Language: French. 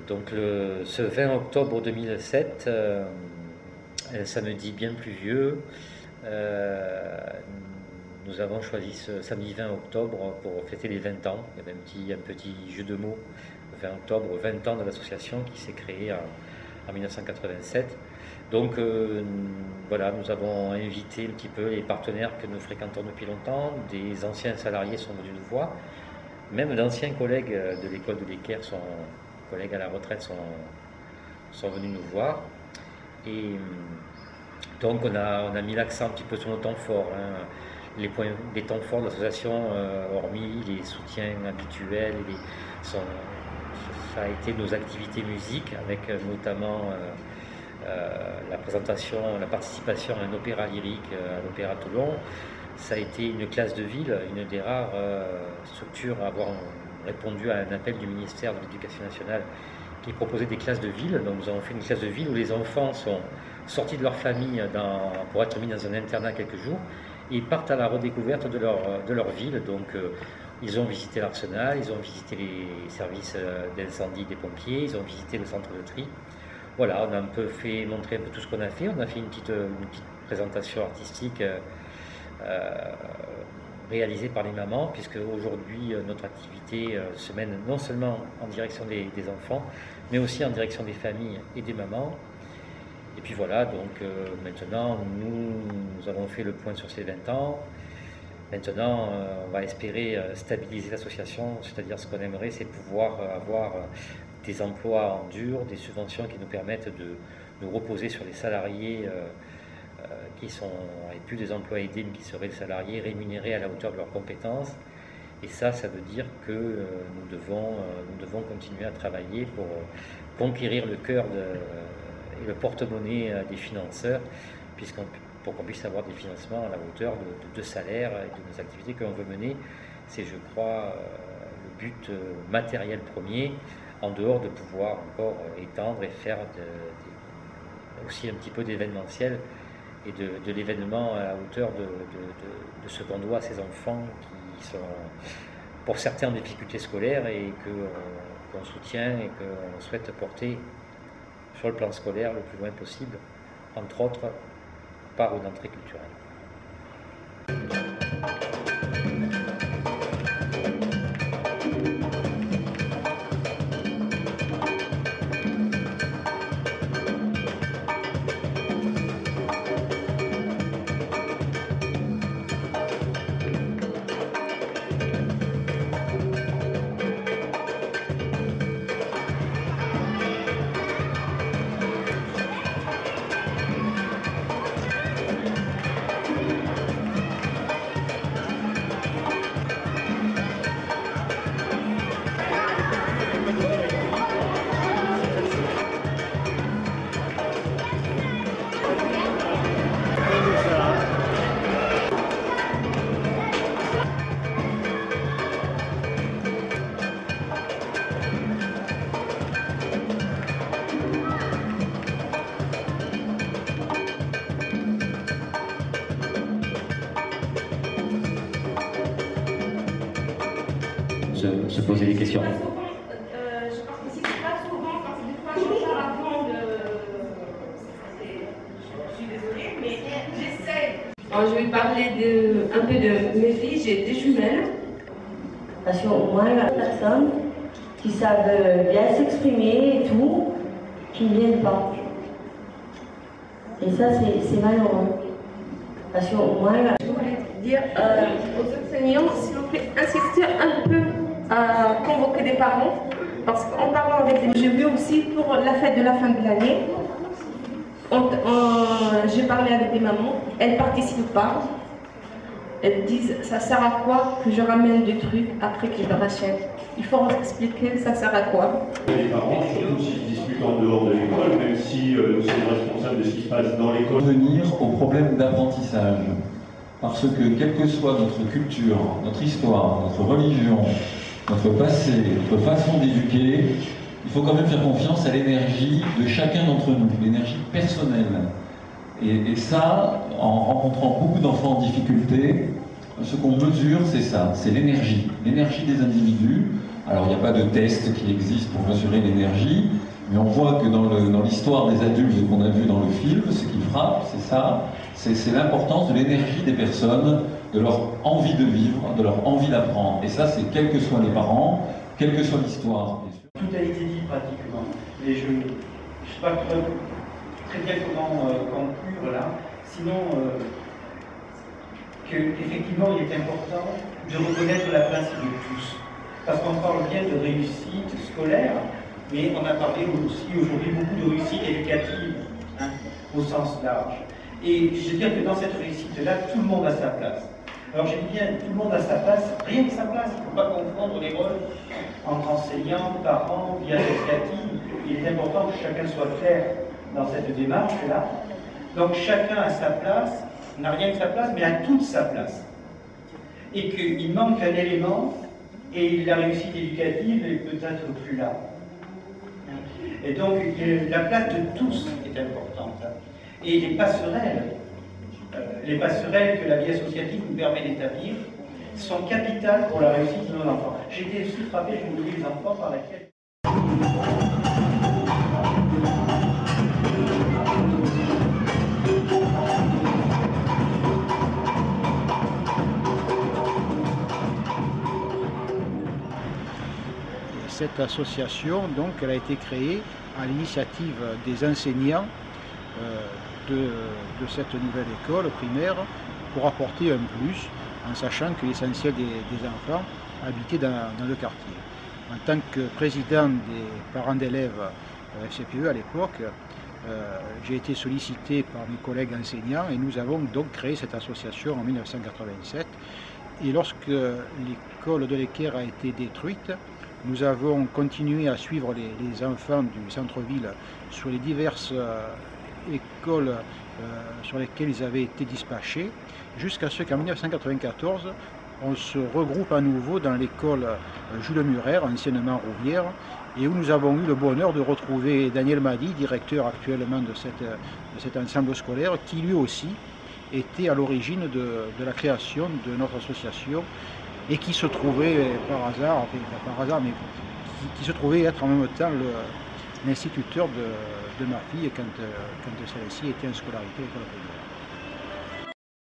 Donc ce 20 octobre 2007, un samedi bien pluvieux, nous avons choisi ce samedi 20 octobre pour fêter les 20 ans. Il y avait un petit jeu de mots, 20 octobre, 20 ans de l'association qui s'est créée en 1987. Donc voilà, nous avons invité un petit peu les partenaires que nous fréquentons depuis longtemps, des anciens salariés sont venus nous voir, même d'anciens collègues de l'école de l'Équerre, collègues à la retraite sont venus nous voir. Et donc on a mis l'accent un petit peu sur nos temps forts, hein. Les temps forts de l'association, hormis les soutiens habituels, ça a été nos activités musique, avec notamment la participation à un opéra lyrique à l'Opéra Toulon. Ça a été une classe de ville, une des rares structures à avoir répondu à un appel du ministère de l'Éducation nationale qui proposait des classes de ville. Donc nous avons fait une classe de ville où les enfants sont sortis de leur famille pour être mis dans un internat quelques jours et partent à la redécouverte de leur ville. Donc ils ont visité l'Arsenal, ils ont visité les services d'incendie des pompiers, ils ont visité le centre de tri. Voilà, on a un peu montrer un peu tout ce qu'on a fait. On a fait une petite présentation artistique réalisée par les mamans, puisque aujourd'hui notre activité se mène non seulement en direction des enfants, mais aussi en direction des familles et des mamans. Et puis voilà, donc maintenant nous avons fait le point sur ces 20 ans. Maintenant, on va espérer stabiliser l'association, c'est-à-dire ce qu'on aimerait, c'est pouvoir avoir des emplois en dur, des subventions qui nous permettent de nous reposer sur les salariés qui sont, et plus des emplois aidés, mais qui seraient des salariés rémunérés à la hauteur de leurs compétences. Et ça veut dire que nous devons continuer à travailler pour conquérir le cœur et le porte-monnaie des financeurs, pour qu'on puisse avoir des financements à la hauteur de salaires et de nos activités que l'on veut mener. C'est, je crois, le but matériel premier, en dehors de pouvoir encore étendre et faire aussi un petit peu d'événementiel et de l'événement à la hauteur de ce qu'on doit à ces enfants qui sont, pour certains, en difficulté scolaire et qu'on soutient et qu'on souhaite porter sur le plan scolaire le plus loin possible, entre autres par une entrée culturelle. Se poser des questions. Je participe pas souvent parce que des fois je pars avant je suis désolée, mais j'essaie. Alors, je vais parler un peu de mes filles. J'ai des jumelles. Parce qu'au moins, il y a des personnes qui savent bien s'exprimer et tout, qui ne viennent pas. Et ça, c'est malheureux. Parce qu'au moins, je voulais dire aux enseignants, s'il vous plaît, insister un peu à convoquer des parents, parce qu'en parlant avec des... J'ai vu aussi pour la fête de la fin de l'année, j'ai parlé avec des mamans, elles ne participent pas. Elles disent, ça sert à quoi que je ramène des trucs après que je leur achète? Il faut leur expliquer, ça sert à quoi. Les parents, surtout s'ils discutent en dehors de l'école, même si nous sommes responsables de ce qui se passe dans l'école. Venir au problème d'apprentissage. Parce que quelle que soit notre culture, notre histoire, notre religion, notre passé, notre façon d'éduquer, il faut quand même faire confiance à l'énergie de chacun d'entre nous, l'énergie personnelle. Et ça, en rencontrant beaucoup d'enfants en difficulté, ce qu'on mesure, c'est ça, c'est l'énergie des individus, Alors il n'y a pas de test qui existe pour mesurer l'énergie, mais on voit que dans l'histoire des adultes qu'on a vu dans le film, ce qui frappe, c'est ça, c'est l'importance de l'énergie des personnes, de leur envie de vivre, de leur envie d'apprendre. Et ça, c'est quels que soient les parents, quelle que soit l'histoire. Tout a été dit pratiquement. Et je ne sais pas très bien comment conclure là. Sinon, qu'effectivement, il est important de reconnaître la place de tous. Parce qu'on parle bien de réussite scolaire, mais on a parlé aussi aujourd'hui beaucoup de réussite éducative, hein, au sens large. Et je veux dire que dans cette réussite-là, tout le monde a sa place. Alors j'ai dit bien, tout le monde a sa place, rien que sa place. Il ne faut pas confondre les rôles entre enseignants, parents, vie associative. Il est important que chacun soit clair dans cette démarche-là. Donc chacun a sa place, n'a rien que sa place, mais a toute sa place. Et qu'il manque un élément, et la réussite éducative est peut-être plus là. Et donc la place de tous est importante. Et les passerelles que la vie associative nous permet d'établir sont capitales pour la réussite de nos enfants. J'ai été aussi frappé, je vous le dis, les enfants par laquelle... Cette association, donc, elle a été créée à l'initiative des enseignants de cette nouvelle école primaire pour apporter un plus, en sachant que l'essentiel des enfants habitaient dans le quartier. En tant que président des parents d'élèves FCPE à l'époque, j'ai été sollicité par mes collègues enseignants et nous avons donc créé cette association en 1987. Et lorsque l'école de l'Équerre a été détruite, nous avons continué à suivre les enfants du centre-ville sur les diverses écoles sur lesquelles ils avaient été dispatchés, jusqu'à ce qu'en 1994, on se regroupe à nouveau dans l'école Jules Murer, anciennement Rouvière, et où nous avons eu le bonheur de retrouver Daniel Madi, directeur actuellement de cet ensemble scolaire, qui lui aussi était à l'origine de la création de notre association et qui se trouvait par hasard, enfin pas par hasard, mais qui se trouvait être en même temps l'instituteur de ma fille quand celle-ci était en scolarité à l'école primaire.